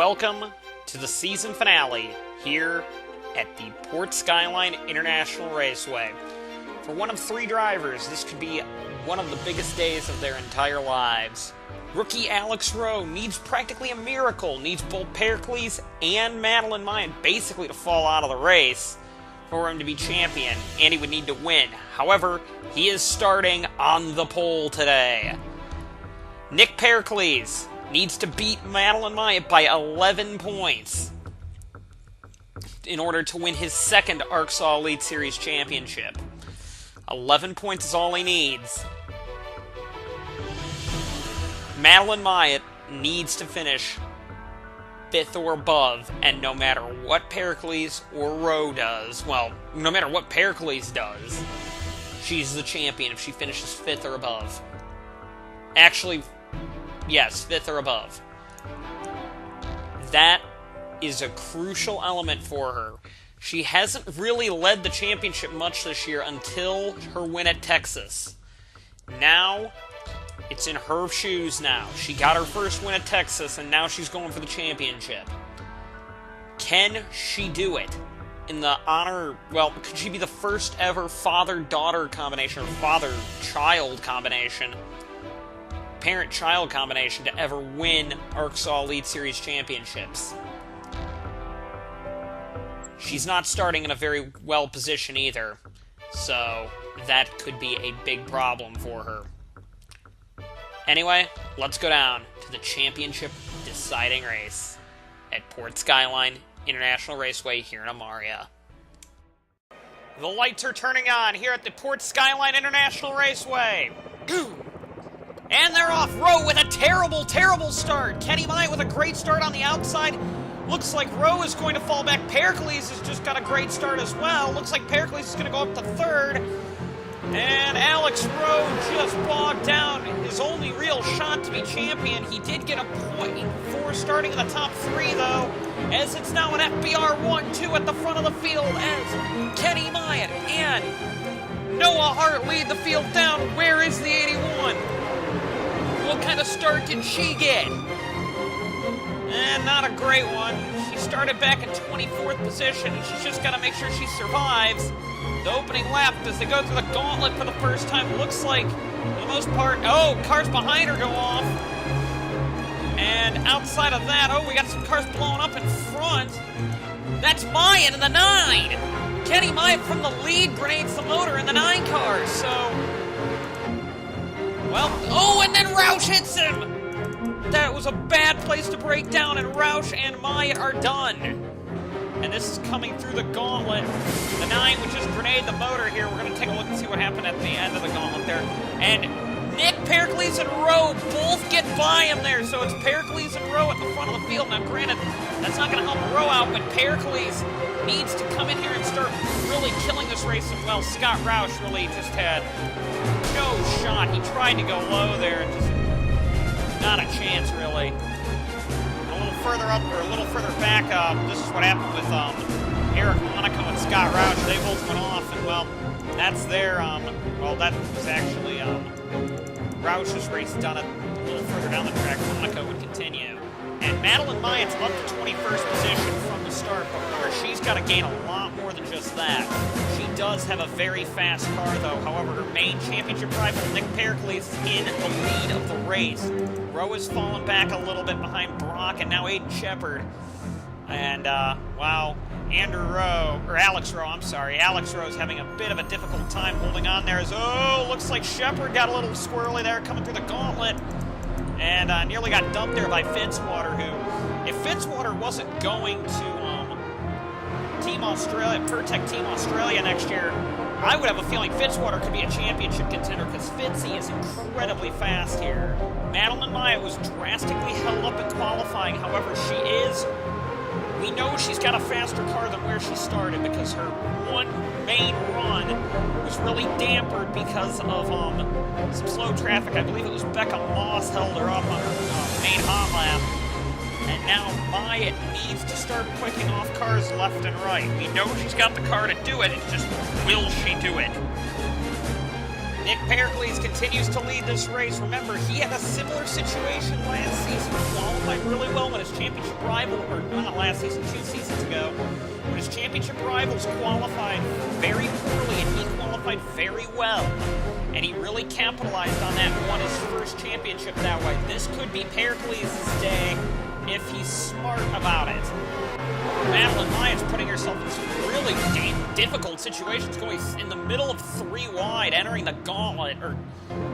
Welcome to the season finale here at the Port Skyline International Raceway. For one of three drivers, this could be one of the biggest days of their entire lives. Rookie Alex Rowe needs practically a miracle, needs both Pericles and Madeline Mayan basically to fall out of the race for him to be champion, and he would need to win. However, he is starting on the pole today. Nick Pericles needs to beat Madeline Mayan by 11 points in order to win his second ARCSOA Elite Series championship. 11 points is all he needs. Madeline Mayan needs to finish 5th or above, and no matter what Pericles or Rowe does, well, no matter what Pericles does, she's the champion if she finishes 5th or above. Actually, yes, 5th or above. That is a crucial element for her. She hasn't really led the championship much this year until her win at Texas. Now, it's in her shoes now. She got her first win at Texas, and now she's going for the championship. Can she do it? In the honor, well, could she be the first ever father-daughter combination, or father-child combination, parent-child combination to ever win ARCSOA Elite Series championships? She's not starting in a very well position either, so that could be a big problem for her. Anyway, let's go down to the championship deciding race at Port Skyline International Raceway here in Amaria. The lights are turning on here at the Port Skyline International Raceway. And they're off. Rowe with a terrible, terrible start. Kenny Mayan with a great start on the outside. Looks like Rowe is going to fall back. Pericles has just got a great start as well. Looks like Pericles is going to go up to 3rd. And Alex Rowe just bogged down his only real shot to be champion. He did get a point for starting in the top 3, though, as it's now an FBR 1-2 at the front of the field as Kenny Mayan and Noah Hart lead the field down. Where is the 81? What kind of start did she get? And not a great one. She started back in 24th position, and she's just got to make sure she survives the opening lap as they go through the gauntlet for the first time. Looks like, for the most part, cars behind her go off. And outside of that, we got some cars blowing up in front. That's Mayan in the 9. Kenny Mayan from the lead grenades the motor in the 9 cars, so... Well, and then Roush hits him! That was a bad place to break down, and Roush and Mayan are done. And this is coming through the gauntlet. The 9 would just grenade the motor here. We're going to take a look and see what happened at the end of the gauntlet there. And Nick, Pericles, and Rowe both get by him there. So it's Pericles and Rowe at the front of the field. Now, granted, that's not going to help Rowe out, but Pericles needs to come in here and start really killing this race. And, well, Scott Roush really just had no shot. He tried to go low there and just not a chance, really. Further up or a little further back, this is what happened with Eric Monaco and Scott Roush. They both went off, and well, that's their that was actually Roush's race done a little further down the track. Monaco would continue, and Madeline Mayan's up to 21st position from the start, but remember, she's got to gain a lot more than just that. She does have a very fast car, though. However, her main championship rival, Nick Pericles, is in the lead of the race. Rowe has fallen back a little bit behind Brock, and now Aiden Shepard. And, wow, Alex Rowe, I'm sorry. Alex Rowe is having a bit of a difficult time holding on there. Looks like Shepard got a little squirrely there coming through the gauntlet. And nearly got dumped there by Fitzwater, who, if Fitzwater wasn't going to Team Australia, Pertec Team Australia next year, I would have a feeling Fitzwater could be a championship contender because Fitzy is incredibly fast here. Madeline Mayan was drastically held up in qualifying. However, we know she's got a faster car than where she started because her one main run was really dampered because of some slow traffic. I believe it was Becca Moss held her up on her main hot lap. And now Mayan needs to start picking off cars left and right. We know she's got the car to do it. It's just, will she do it? Nick Pericles continues to lead this race. Remember, he had a similar situation last season. Qualified really well when his championship rival, or not last season, 2 seasons ago, when his championship rivals qualified very poorly, and he qualified very well. And he really capitalized on that and won his first championship that way. This could be Pericles' day if he's smart about it. Madeline Myatt's putting herself in some really difficult situations, going in the middle of 3 wide, entering the gauntlet, or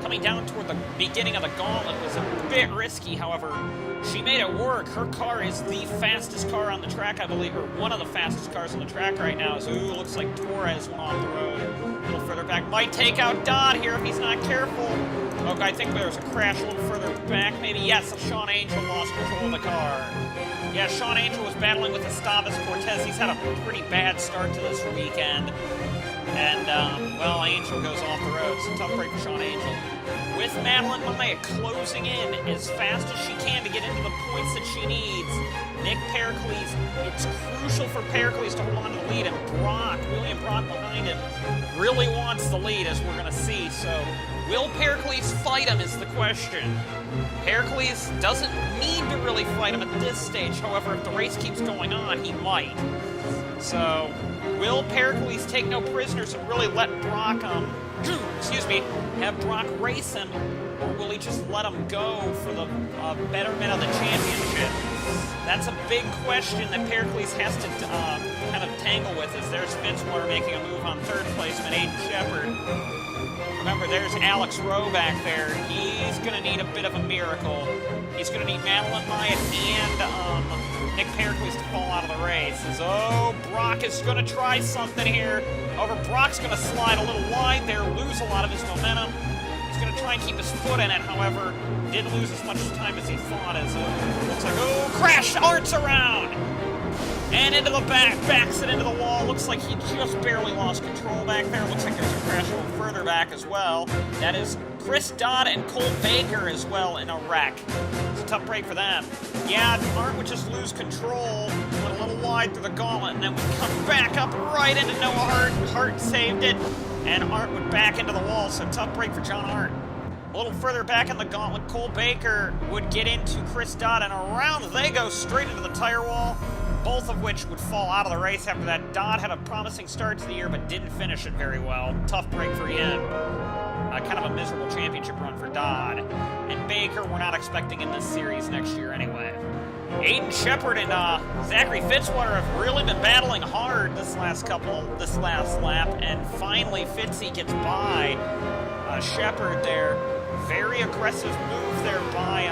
coming down toward the beginning of the gauntlet was a bit risky. However, she made it work. Her car is the fastest car on the track, I believe, or one of the fastest cars on the track right now. So, looks like Torres went off the road a little further back. Might take out Dodd here if he's not careful. Oh, I think there was a crash a little further back. Maybe, yes, Sean Angel lost control of the car. Yeah, Sean Angel was battling with Esteves Cortez. He's had a pretty bad start to this weekend. And, well, Angel goes off the road. It's a tough break for Sean Angel. With Madeline Myatt closing in as fast as she can to get into the points that she needs, Nick Pericles, it's crucial for Pericles to hold on to the lead, and William Brock behind him, really wants the lead, as we're going to see. So, will Pericles fight him is the question. Pericles doesn't need to really fight him at this stage. However, if the race keeps going on, he might. So, will Pericles take no prisoners and really let Brock, have Brock race him, or will he just let him go for the betterment of the championship? That's a big question that Pericles has to kind of tangle with, as there's Fitzwater making a move on 3rd placeman, Aiden Shepard. Remember, there's Alex Rowe back there. He's going to need a bit of a miracle. He's going to need Madeline Myatt and Nick Pericles to fall out of the race. Brock is going to try something here. However, Brock's going to slide a little wide there, lose a lot of his momentum. He's going to try and keep his foot in it, however, didn't lose as much time as he thought, as looks like, crash, Art's around! And into the backs it into the wall. Looks like he just barely lost control back there. Looks like there's a crash a little further back as well. That is Chris Dodd and Cole Baker as well in a wreck. It's a tough break for them. Yeah, Art would just lose control, went a little wide through the gauntlet, and then would come back up right into Noah Hart. Hart saved it, and Art would back into the wall, so tough break for John Hart. A little further back in the gauntlet, Cole Baker would get into Chris Dodd, and around they go straight into the tire wall, both of which would fall out of the race after that. Dodd had a promising start to the year, but didn't finish it very well. Tough break for him. Kind of a miserable championship run for Dodd. And Baker, we're not expecting in this series next year anyway. Aiden Shepard and Zachary Fitzwater have really been battling hard this last lap, and finally Fitzy gets by Shepard there. Very aggressive move there by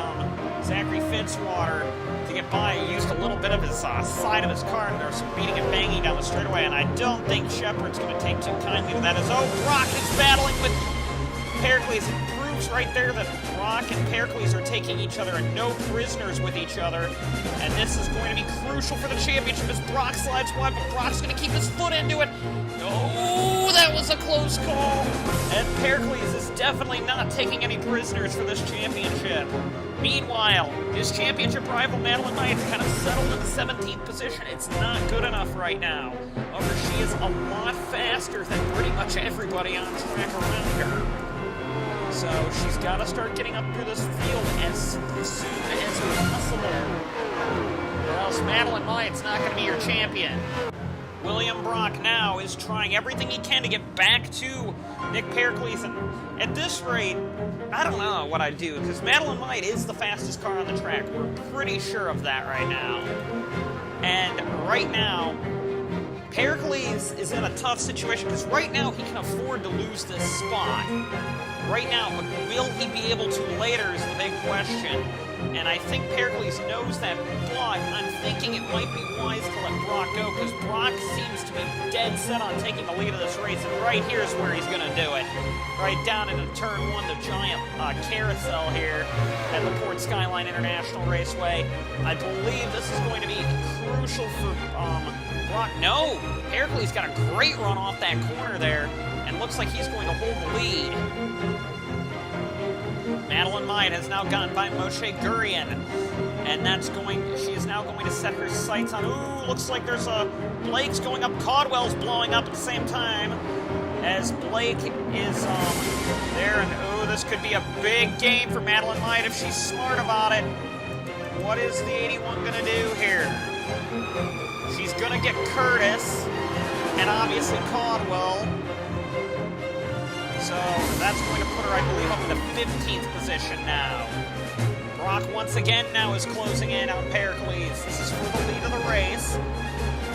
Zachary Fitzwater to get by. He used a little bit of his side of his car, and there's some beating and banging down the straightaway, and I don't think Shepard's going to take too kindly to that, as Brock is battling with Pericles. It proves right there that Brock and Pericles are taking each other and no prisoners with each other, and this is going to be crucial for the championship as Brock slides wide, but Brock's going to keep his foot into it. Oh, that was a close call, and Pericles is definitely not taking any prisoners for this championship. Meanwhile, his championship rival Madeline Myatt's kind of settled in the 17th position. It's not good enough right now. However, she is a lot faster than pretty much everybody on track around her. So she's got to start getting up through this field as soon as possible, or else Madeline Myatt's not going to be your champion. William Brock now is trying everything he can to get back to Nick Pericles, and at this rate, I don't know what I'd do, because Madeline Myatt is the fastest car on the track. We're pretty sure of that right now. And right now, Pericles is in a tough situation, because right now he can afford to lose this spot. Right now, but will he be able to later is the big question. And I think Pericles knows that, but I'm thinking it might be wise to let Brock go, because Brock seems to be dead set on taking the lead of this race, and right here is where he's going to do it. Right down into turn 1, the giant carousel here at the Port Skyline International Raceway. I believe this is going to be crucial for Brock. No, Pericles got a great run off that corner there, and looks like he's going to hold the lead. Madeline Myatt has now gotten by Moshe Gurian, and she is now going to set her sights on, looks like there's Blake's going up, Caldwell's blowing up at the same time. as Blake is there, and oh, this could be a big game for Madeline Light if she's smart about it. What is the 81 gonna do here? She's gonna get Curtis, and obviously Caldwell. So that's going to put her, I believe, up in the 15th position now. Brock once again now is closing in on Pericles. This is for the lead of the race.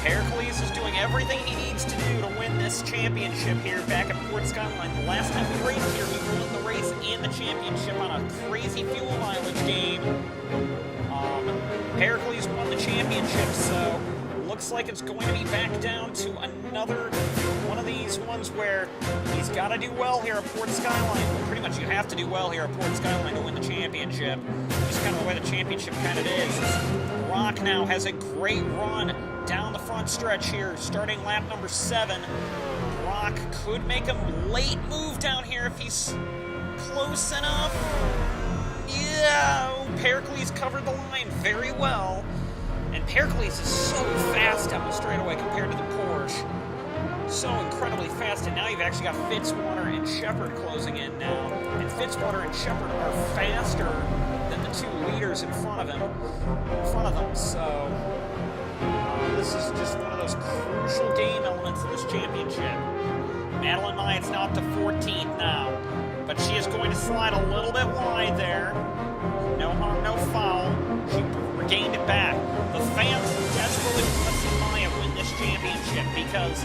Pericles is doing everything he needs to do to win this championship here back at Port Skyline. The last time we raced here, he won the race and the championship on a crazy fuel mileage game. Pericles won the championship, so looks like it's going to be back down to another one of these ones where he's got to do well here at Port Skyline. Well, pretty much you have to do well here at Port Skyline to win the championship. Just kind of the way the championship kind of is. Brock now has a great run down the front stretch here, starting lap number 7. Brock could make a late move down here if he's close enough. Yeah, Pericles covered the line very well. And Pericles is so fast down the straightaway compared to the Porsche. So incredibly fast, and now you've actually got Fitzwater and Shepard closing in now. And Fitzwater and Shepard are faster than the 2 leaders in front of them. So this is just one of those crucial game elements of this championship. Madeline Myatt's now up to 14th now, but she is going to slide a little bit wide there. No harm, no foul. She regained it back. The fans desperately want to see Maya win this championship because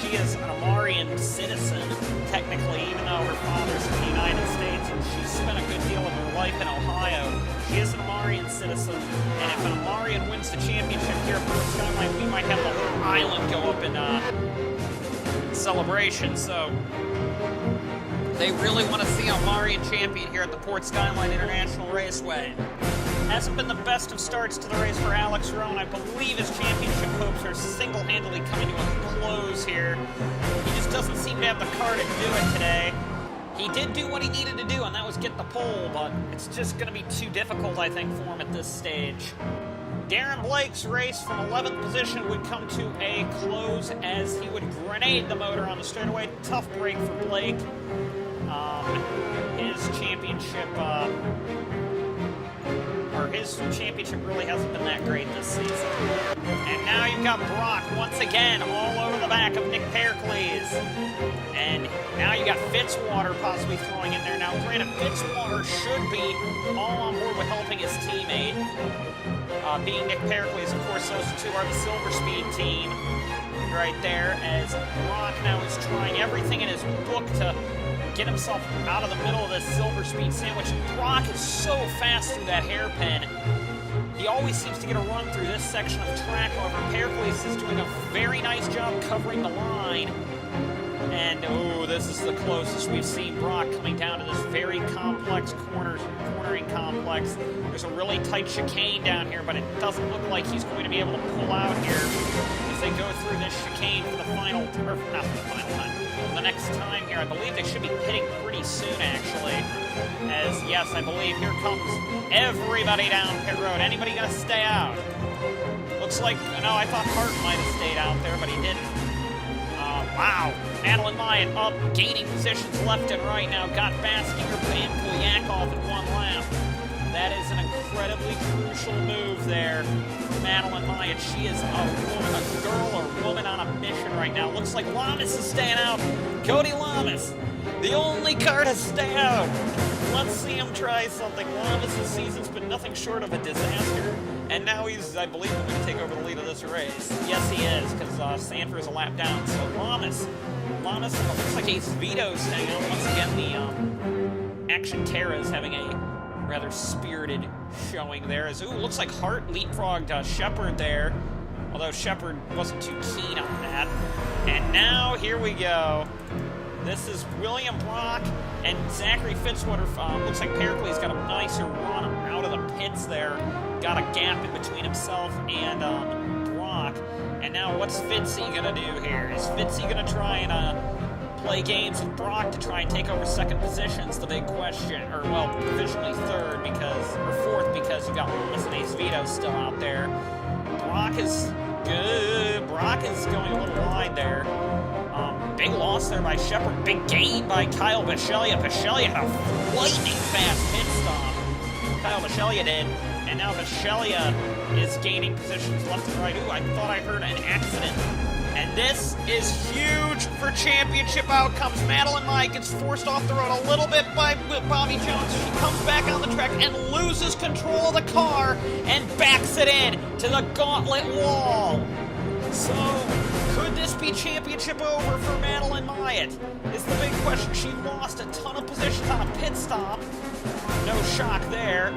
she is an Amarian citizen, technically, even though her father's in the United States and she's spent a good deal of her life in Ohio. She is an Amarian citizen, and if an Amarian wins the championship here at Port Skyline, we might have the whole island go up in celebration. So they really want to see an Amarian champion here at the Port Skyline International Raceway. Hasn't been the best of starts to the race for Alex Rowan. I believe his championship hopes are single-handedly coming to a close here. He just doesn't seem to have the car to do it today. He did do what he needed to do, and that was get the pole, but it's just going to be too difficult, I think, for him at this stage. Darren Blake's race from 11th position would come to a close as he would grenade the motor on the straightaway. Tough break for Blake. His championship really hasn't been that great this season. And now you've got Brock once again all over the back of Nick Pericles. And now you got Fitzwater possibly throwing in there. Now, granted, Fitzwater should be all on board with helping his teammate. Being Nick Pericles, of course, those two are the Silver Speed team right there, as Brock now is trying everything in his book to get himself out of the middle of this Silver Speed sandwich. Brock is so fast through that hairpin. He always seems to get a run through this section of track. However, Pericles is doing a very nice job covering the line. And, oh, this is the closest we've seen Brock coming down to this very complex cornering complex. There's a really tight chicane down here, but it doesn't look like he's going to be able to pull out here as they go through this chicane for the final, or not for the final time. The next time here, I believe they should be pitting pretty soon, actually. As, yes, I believe here comes everybody down pit road. Anybody gonna stay out? Looks like, no, I thought Hart might have stayed out there, but he didn't. Wow. Madeline Myatt up, gaining positions left and right now. Got Baskinger and Polyakov in one lap. That is an incredibly crucial move there for Madeline Myatt. She is a girl or woman on a mission right now. Looks like Lamas is staying out. Cody Lamas, the only car to stay out. Let's see him try something. Lamas' season's been nothing short of a disaster. And now he's, I believe, going to take over the lead of this race. Yes, he is, because Sanford is a lap down. So Lamas, looks like Ace Vito's staying out. Once again, the Action Terra is having a rather spirited showing there. As, ooh, looks like Hart leapfrogged Shepard there, although Shepard wasn't too keen on that. And now, here we go. This is William Brock and Zachary Fitzwater. Looks like Pericles got a nicer run out of the pits there. Got a gap in between himself and Brock. And now what's Fitzy going to do here? Is Fitzy going to try and play games with Brock to try and take over second position's the big question. Or, well, provisionally third because, or fourth because you've got Lamas and Ace Vito still out there. Brock is good. Brock is going a little wide there. big loss there by Shepard. Big gain by Kyle Bisceglia. Bisceglia had a lightning fast pit stop. Kyle Bisceglia did. And now Bisceglia is gaining positions left and right. Ooh, I thought I heard an accident. And this is huge for championship outcomes. Madeline Myatt gets forced off the road a little bit by Bobby Jones. She comes back on the track and loses control of the car and backs it in to the gauntlet wall. So, could this be championship over for Madeline Myatt? Is the big question. She lost a ton of positions on a pit stop. No shock there.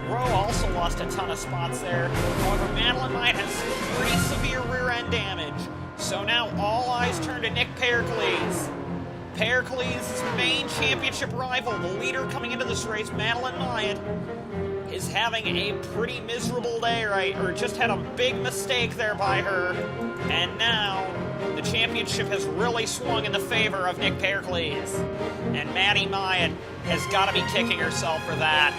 Rowe also lost a ton of spots there. However, Madeline Myatt has pretty severe rear end damage. So now all eyes turn to Nick Pericles. Pericles' main championship rival, the leader coming into this race, Madeline Myatt, is having a pretty miserable day, right? Or just had a big mistake there by her. And now the championship has really swung in the favor of Nick Pericles. And Maddie Myatt has got to be kicking herself for that.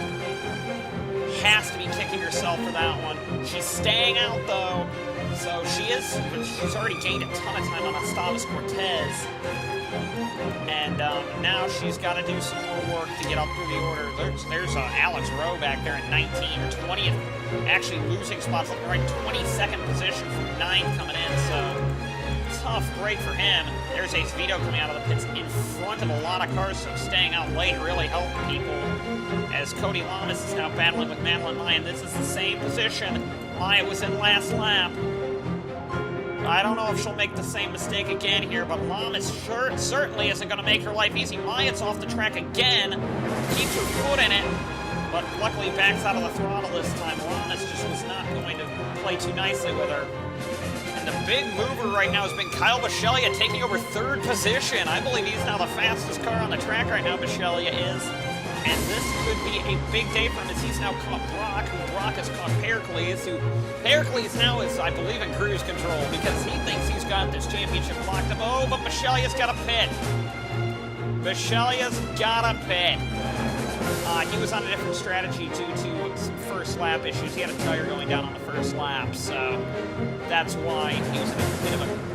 Has to be kicking herself for that one. She's staying out though. So she's already gained a ton of time on Gustavus Cortez. And now she's got to do some more work to get up through the order. There's Alex Rowe back there in 19 or 20th, actually losing spots, looking right 22nd position from 9th coming in. So tough break for him. There's Ace Vito coming out of the pits in front of a lot of cars, so staying out late really helped people. As Cody Lamas is now battling with Madeline Myatt. This is the same position Myatt was in last lap. I don't know if she'll make the same mistake again here, but Lamas certainly isn't going to make her life easy. Myatt's off the track again, keeps her foot in it, but luckily backs out of the throttle this time. Lamas just was not going to play too nicely with her. And the big mover right now has been Kyle Bisceglia taking over 3rd position. I believe he's now the fastest car on the track right now, Bisceglia is. And this could be a big day for him as he's now caught Brock, who Brock has caught Pericles, who Pericles now is, I believe, in cruise control because he thinks he's got this championship locked up. Oh, but Bisceglia's got a pit. Bisceglia's got a pit. He was on a different strategy due to first lap issues. He had a tire going down on the first lap, so that's why he was in a bit of a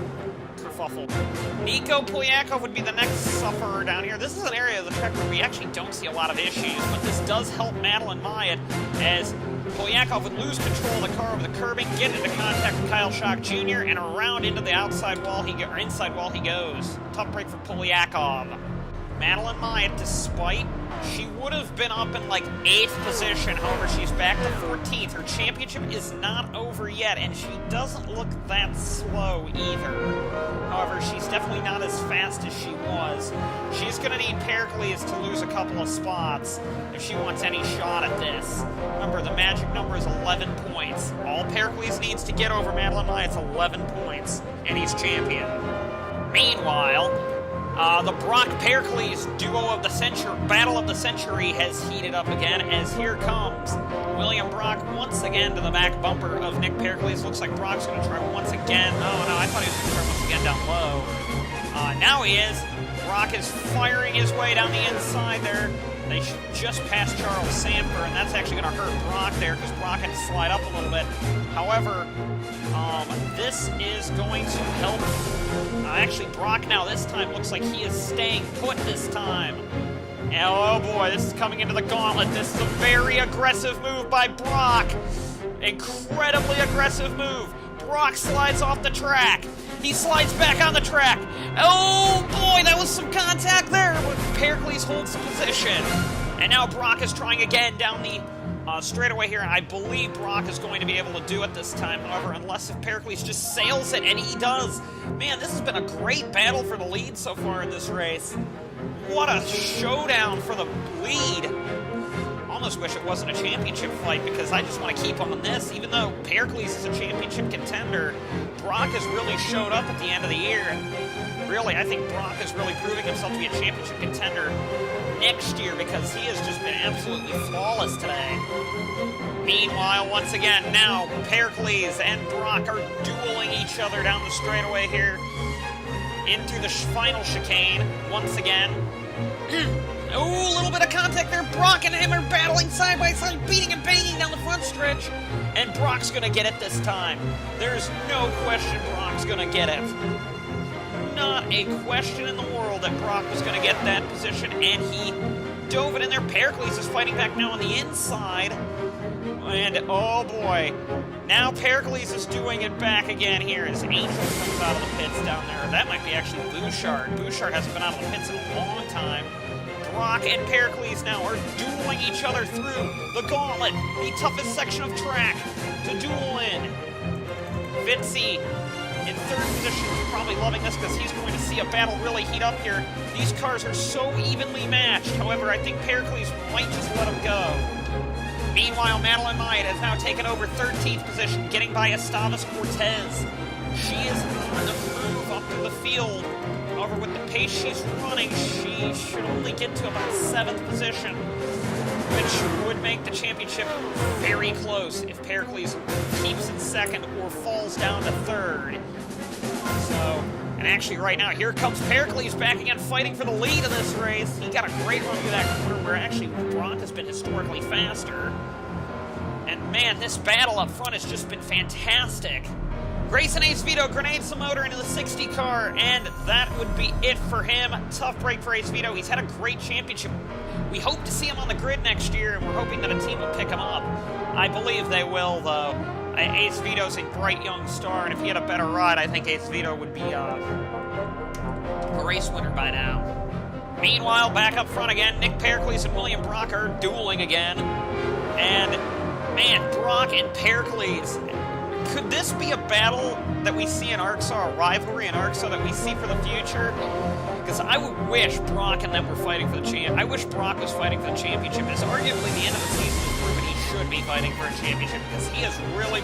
kerfuffle. Nico Polyakov would be the next sufferer down here. This is an area of the track where we actually don't see a lot of issues, but this does help Madeline Myatt as Polyakov would lose control of the car over the curbing, get into contact with Kyle Schock Jr., and around into the outside wall inside wall he goes. Tough break for Polyakov. Madeline Myatt, despite she would have been up in like 8th position, however, she's back to 14th. Her championship is not over yet, and she doesn't look that slow either. However, she's definitely not as fast as she was. She's going to need Pericles to lose a couple of spots if she wants any shot at this. Remember, the magic number is 11 points. All Pericles needs to get over Madeline Myatt is 11 points, and he's champion. Meanwhile, the Brock Pericles duo of the century, battle of the century, has heated up again as here comes William Brock once again to the back bumper of Nick Pericles. Looks like Brock's going to try once again. Oh no, I thought he was going to try once again down low. Now he is. Brock is firing his way down the inside there. They just passed Charles Sanford, and that's actually going to hurt Brock there because Brock had to slide up a little bit. However, this is going to help. Actually, Brock now this time looks like he is staying put this time. And oh boy, this is coming into the gauntlet. This is a very aggressive move by Brock. Incredibly aggressive move. Brock slides off the track. He slides back on the track. Oh boy, that was some contact there, but Pericles holds the position. And now Brock is trying again down the straightaway here, and I believe Brock is going to be able to do it this time. However, unless if Pericles just sails it, and he does. Man, this has been a great battle for the lead so far in this race. What a showdown for the lead. Almost wish it wasn't a championship fight because I just want to keep on this. Even though Pericles is a championship contender, Brock has really showed up at the end of the year. And really, I think Brock is really proving himself to be a championship contender next year because he has just been absolutely flawless today. Meanwhile, once again, now Pericles and Brock are dueling each other down the straightaway here into the final chicane once again. Oh, a little bit of contact there. Brock and him are battling side by side, beating and banging down the front stretch. And Brock's going to get it this time. There's no question Brock's going to get it. No not a question in the world that Brock was going to get that position, and he dove it in there. Pericles is fighting back now on the inside, and oh boy, now Pericles is doing it back again here as Angel comes out of the pits down there. That might be actually Bouchard. Bouchard hasn't been out of the pits in a long time. Brock and Pericles now are dueling each other through the gauntlet, the toughest section of track to duel in. Fitzy in third position is probably loving this because he's going to see a battle really heat up here. These cars are so evenly matched. However, I think Pericles might just let him go. Meanwhile, Madeline Myatt has now taken over 13th position, getting by Estavis Cortez. She is on the move up to the field. However, with the pace she's running, she should only get to about 7th position, which would make the championship very close if Pericles keeps in 2nd or falls down to 3rd. So, and actually right now, here comes Pericles back again, fighting for the lead of this race. He got a great run through that corner where actually Brock has been historically faster. And man, this battle up front has just been fantastic. Grayson Ace Vito grenades the motor into the 60 car, and that would be it for him. Tough break for Ace Vito. He's had a great championship. We hope to see him on the grid next year, and we're hoping that a team will pick him up. I believe they will, though. Ace Vito's a bright young star, and if he had a better ride, I think Ace Vito would be a race winner by now. Meanwhile, back up front again, Nick Pericles and William Brock are dueling again. And, man, Brock and Pericles. Could this be a battle that we see in ARCSOA, a rivalry in ARCSOA that we see for the future? Because I would wish Brock and them were fighting for the champ. I wish Brock was fighting for the championship. As arguably the end of the season has proven he should be fighting for a championship because he has really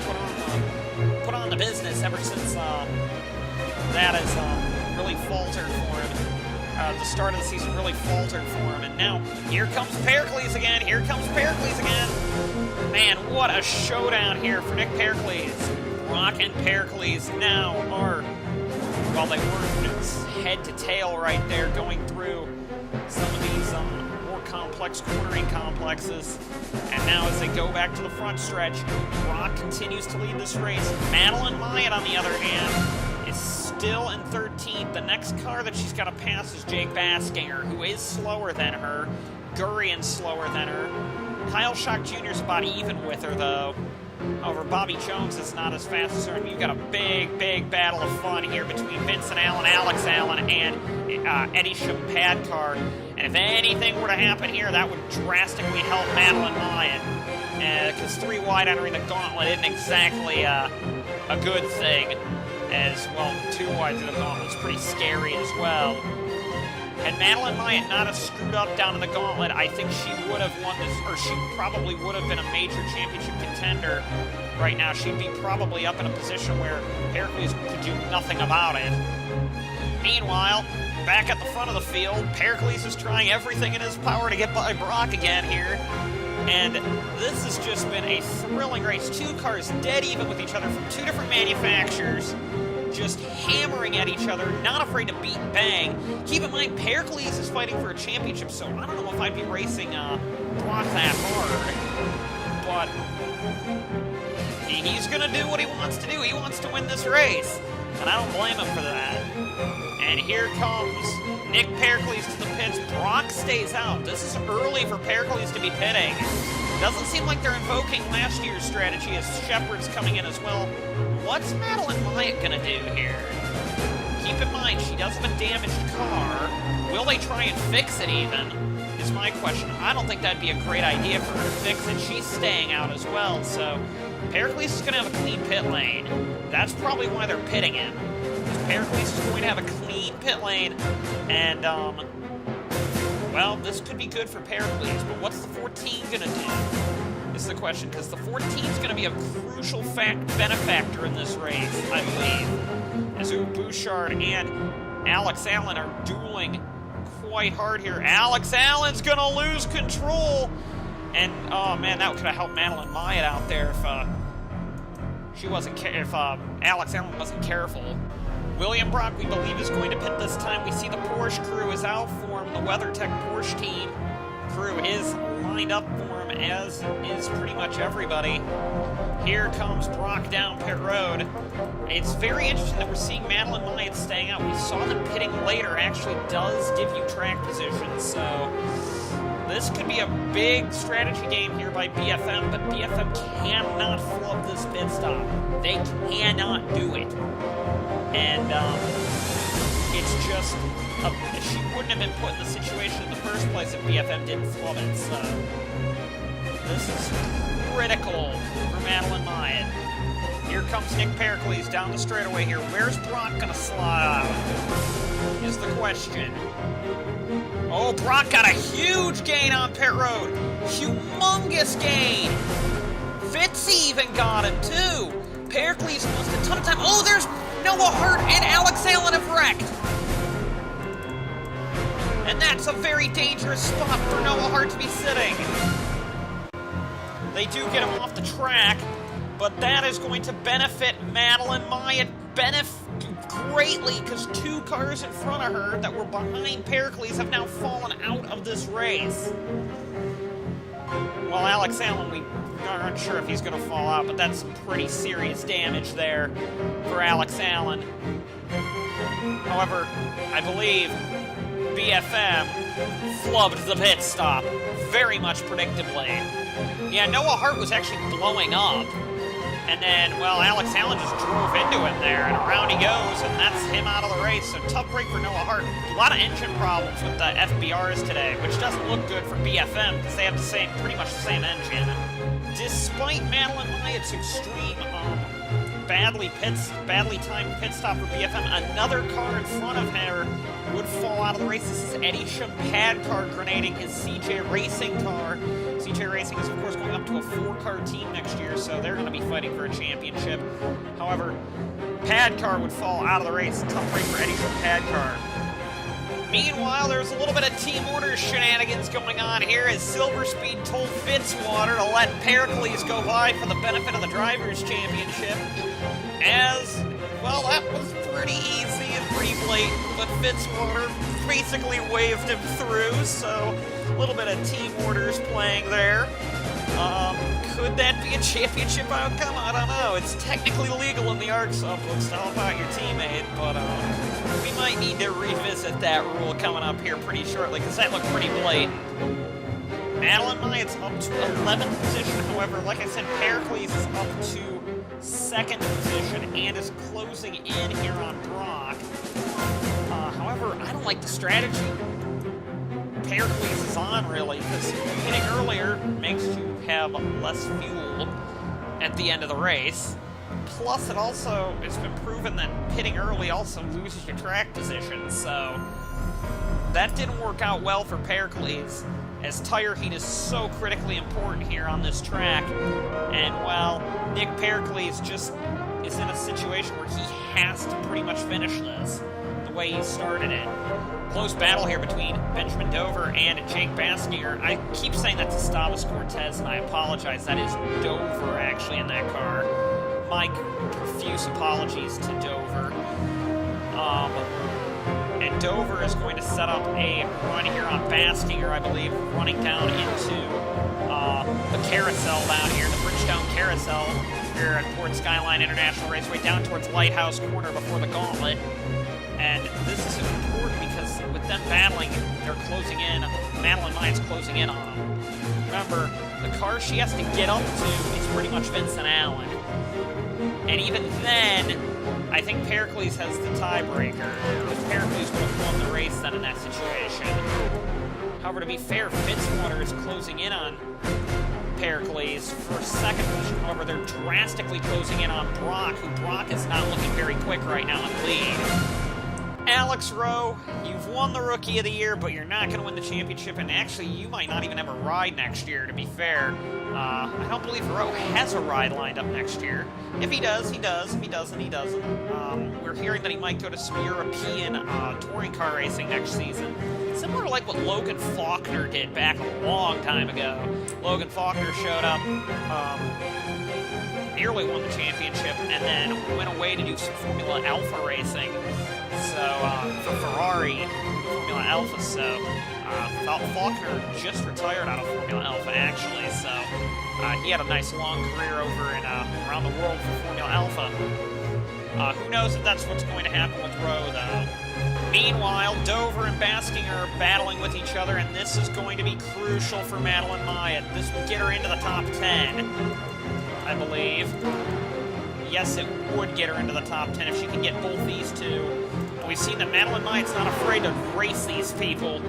put on the business ever since that has really faltered for him. The start of the season really faltered for him, and now here comes Pericles again. Here comes Pericles again. Man, what a showdown here for Nick Pericles. Brock and Pericles now are, well, they were head to tail right there, going through some of these more complex cornering complexes. And now as they go back to the front stretch, Brock continues to lead this race. Madeline Myatt, on the other hand, is still in 13th. The next car that she's got to pass is Jake Baskinger, who is slower than her. Gurian's slower than her. Kyle Schock Jr. is about even with her, though. However, Bobby Jones is not as fast as her, and you've got a big, big battle of fun here between Vincent Allen, Alex Allen, and Eddie Shampadkar. And if anything were to happen here, that would drastically help Madeline Myatt. Because 3 wide entering the gauntlet isn't exactly a good thing. As well, 2 wide in the gauntlet's pretty scary as well. Had Madeline Myatt not have screwed up down in the gauntlet, I think she would have won this, or she probably would have been a major championship contender right now. She'd be probably up in a position where Pericles could do nothing about it. Meanwhile, back at the front of the field, Pericles is trying everything in his power to get by Brock again here. And this has just been a thrilling race. 2 cars dead even with each other from 2 different manufacturers, just hammering at each other, not afraid to beat and bang. Keep in mind, Pericles is fighting for a championship, so I don't know if I'd be racing Brock that hard. But he's going to do what he wants to do. He wants to win this race, and I don't blame him for that. And here comes Nick Pericles to the pits. Brock stays out. This is early for Pericles to be pitting. Doesn't seem like they're invoking last year's strategy as Shepard's coming in as well. What's Madeline Myatt gonna do here? Keep in mind, she does have a damaged car. Will they try and fix it even? Is my question. I don't think that'd be a great idea for her to fix it. She's staying out as well, so Pericles is gonna have a clean pit lane. That's probably why they're pitting him. Pericles is going to have a clean pit lane, and, well, this could be good for Pericles, but what's the 14 going to do, is the question, because the 14 is going to be a crucial benefactor in this race, I believe, as Bouchard and Alex Allen are dueling quite hard here. Alex Allen's going to lose control, and, oh, man, that could have helped Madeline Myatt out there if Alex Allen wasn't careful. William Brock, we believe, is going to pit this time. We see the Porsche crew is out for him. The WeatherTech Porsche team crew is lined up for him, as is pretty much everybody. Here comes Brock down pit road. It's very interesting that we're seeing Madeline Myatt staying out. We saw them pitting later. Actually does give you track position, so this could be a big strategy game here by BFM, but BFM cannot flub this pit stop. They cannot do it. And it's just, she wouldn't have been put in the situation in the first place if BFM didn't flub it. So this is critical for Madeline Myatt. Here comes Nick Pericles down the straightaway here. Where's Brock going to slide out? Is the question. Oh, Brock got a huge gain on pit road. Humongous gain. Fitz even got him, too. Pericles lost a ton of time. Oh, there's Noah Hart and Alex Allen have wrecked. And that's a very dangerous spot for Noah Hart to be sitting. They do get him off the track, but that is going to benefit Madeline Myatt greatly, because two cars in front of her that were behind Pericles have now fallen out of this race. Well, Alex Allen, we aren't sure if he's going to fall out, but that's some pretty serious damage there for Alex Allen. However, I believe BFM flubbed the pit stop very much predictably. Yeah, Noah Hart was actually blowing up. And then, well, Alex Allen just drove into it there, and around he goes, and that's him out of the race. So tough break for Noah Hart. A lot of engine problems with the FBRs today, which doesn't look good for BFM because they have the same, pretty much the same engine. Despite Madeline Myatt's extreme, badly timed pit stop for BFM, another car in front of her would fall out of the race. This is Eddie Champadkar grenading his CJ Racing car. CJ Racing is, of course, going up to a 4-car team next year, so they're going to be fighting for a championship. However, Padkar would fall out of the race. Tough break for Eddie Champadkar. Meanwhile, there's a little bit of team order shenanigans going on here as Silver Speed told Fitzwater to let Pericles go by for the benefit of the Drivers' Championship. As, well, that was pretty easy and pretty blatant, but Fitzwater basically waved him through, so a little bit of team orders playing there. Could that be a championship outcome? I don't know. It's technically legal in the ARCSOA books to help out your teammate, but we might need to revisit that rule coming up here pretty shortly, because that looked pretty blatant. Madeline Myatt's up to 11th position. However, like I said, Pericles is up to 2nd position and is closing in here on Brock. However, I don't like the strategy Pericles is on, really, because hitting earlier makes you have less fuel at the end of the race. Plus, it's been proven that pitting early also loses your track position, so that didn't work out well for Pericles, as tire heat is so critically important here on this track. And, well, Nick Pericles just is in a situation where he has to pretty much finish this the way he started it. Close battle here between Benjamin Dover and Jake Baskier. I keep saying that's Gustavus Cortez, and I apologize. That is Dover, actually, in that car. My profuse apologies to Dover. And Dover is going to set up a run here on Baskier, I believe, running down into the carousel down here, the Bridgetown Carousel here at Port Skyline International Raceway, down towards Lighthouse Corner before the Gauntlet. And this is important because with them battling, they're closing in. Madeline Myatt's closing in on them. Remember, the car she has to get up to is pretty much Vincent Allen. And even then, I think Pericles has the tiebreaker. Because Pericles would have won the race then in that situation. However, to be fair, Fitzwater is closing in on Pericles for 2nd position. However, they're drastically closing in on Brock, who Brock is not looking very quick right now in the lead. Alex Rowe, you've won the Rookie of the Year, but you're not going to win the championship, and actually, you might not even have a ride next year, to be fair. I don't believe Rowe has a ride lined up next year. If he does, he does. If he doesn't, he doesn't. We're hearing that he might go to some European touring car racing next season. Similar to like what Logan Faulkner did back a long time ago. Logan Faulkner showed up, nearly won the championship, and then went away to do some Formula Alpha racing. So, for Ferrari, Formula Alpha, so Faulkner just retired out of Formula Alpha, actually, so he had a nice long career over in around the world for Formula Alpha. Who knows if that's what's going to happen with Rowe, though. Meanwhile, Dover and Basking are battling with each other, and this is going to be crucial for Madeline Myatt. This will get her into the top 10, I believe. Yes, it would get her into the top 10 if she can get both these two. We've seen that Madeline Myatt's not afraid to race these people.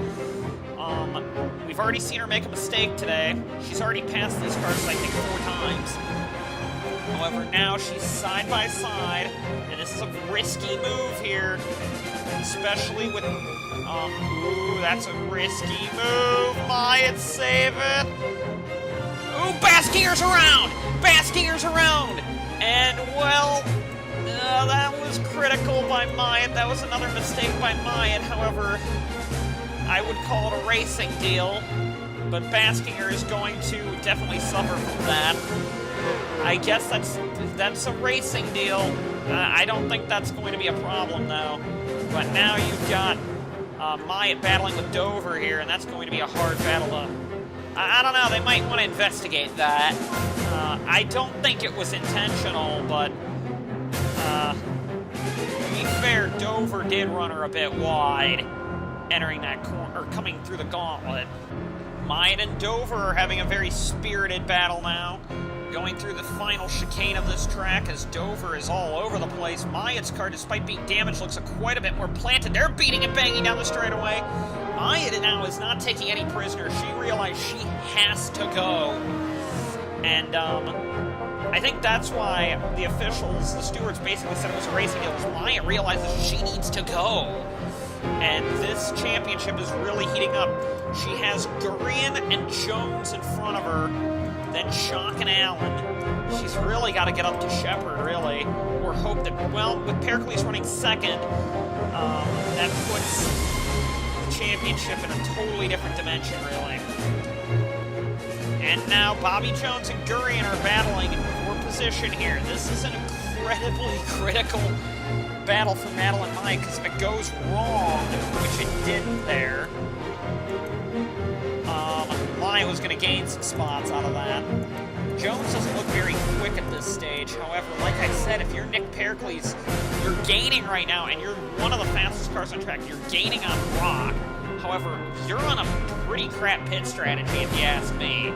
We've already seen her make a mistake today. She's already passed these cars, I think, 4 times. However, now she's side by side, and this is a risky move here, especially with, ooh, that's a risky move. Myatt, save it. Ooh, Baskier's around! Baskier's around! And, well, that was critical by Myatt. That was another mistake by Myatt. However, I would call it a racing deal, but Baskinger is going to definitely suffer from that. I guess that's a racing deal. I don't think that's going to be a problem, though. But now you've got Myatt battling with Dover here, and that's going to be a hard battle to... I don't know, they might want to investigate that. I don't think it was intentional, but to be fair, Dover did run her a bit wide, entering that corner, or coming through the gauntlet. Myatt and Dover are having a very spirited battle now, going through the final chicane of this track as Dover is all over the place. Myatt's car, despite being damaged, looks quite a bit more planted. They're beating and banging down the straightaway. Myatt now is not taking any prisoners. She realized she has to go. And, I think that's why the officials, the stewards, basically said it was a racing deal, because Myatt realizes she needs to go. And this championship is really heating up. She has Gurian and Jones in front of her, then Schock and Allen. She's really got to get up to Shepard, really, or hope that, well, with Pericles running second, that puts the championship in a totally different dimension, really. And now Bobby Jones and Gurian are battling for position here. This is an incredibly critical battle for Madeline Myatt, because if it goes wrong, which it didn't there, Myatt was going to gain some spots out of that. Jones doesn't look very quick at this stage. However, like I said, if you're Nick Pericles, you're gaining right now, and you're one of the fastest cars on track. You're gaining on Brock. However, you're on a pretty crap pit strategy, if you ask me.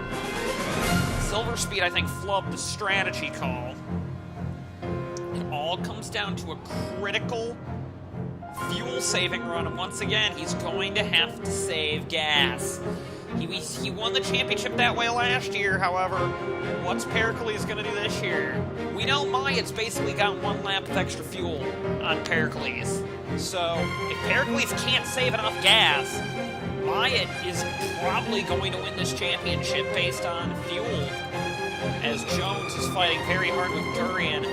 Silver Speed, I think, flubbed the strategy call. It all comes down to a critical fuel-saving run, and once again, he's going to have to save gas. He won the championship that way last year, however, what's Pericles going to do this year? We know Myatt's basically got 1 lap of extra fuel on Pericles. So, if Pericles can't save enough gas, Myatt is probably going to win this championship based on fuel, as Jones is fighting very hard with Gurian.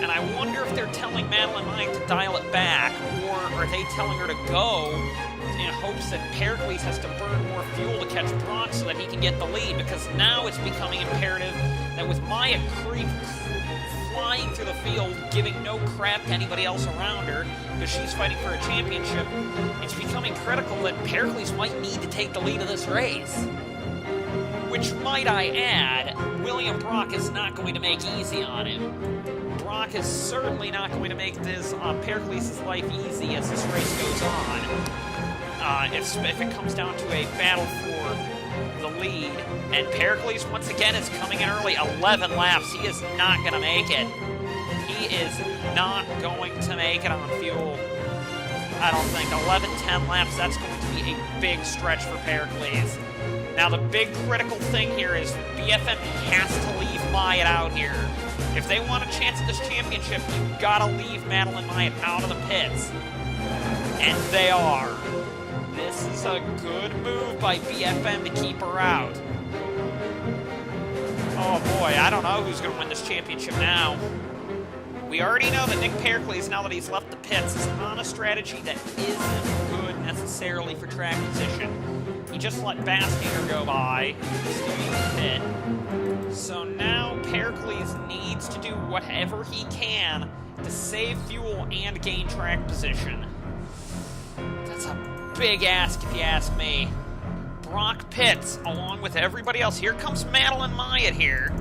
And I wonder if they're telling Madeline Myatt to dial it back, or are they telling her to go in hopes that Pericles has to burn more fuel to catch Brock so that he can get the lead, because now it's becoming imperative that with Myatt flying through the field, giving no crap to anybody else around her, because she's fighting for a championship, it's becoming critical that Pericles might need to take the lead of this race. Which, might I add, William Brock is not going to make easy on him. Brock is certainly not going to make this Pericles' life easy as this race goes on. If it comes down to a battle for the lead, and Pericles once again is coming in early, 11 laps. He is not going to make it. He is not going to make it on fuel. I don't think 11, 10 laps, that's going to be a big stretch for Pericles. Now the big critical thing here is BFM has to leave Myatt out here. If they want a chance at this championship, you've got to leave Madeline Myatt out of the pits. And they are. This is a good move by BFM to keep her out. Oh boy, I don't know who's going to win this championship now. We already know that Nick Pericles, now that he's left the pits, is on a strategy that isn't good necessarily for track position. He just let Baskinger go by, still in the pit. So now Pericles needs to do whatever he can to save fuel and gain track position. That's a big ask, if you ask me. Brock Pitts, along with everybody else. Here comes Madeline Myatt here.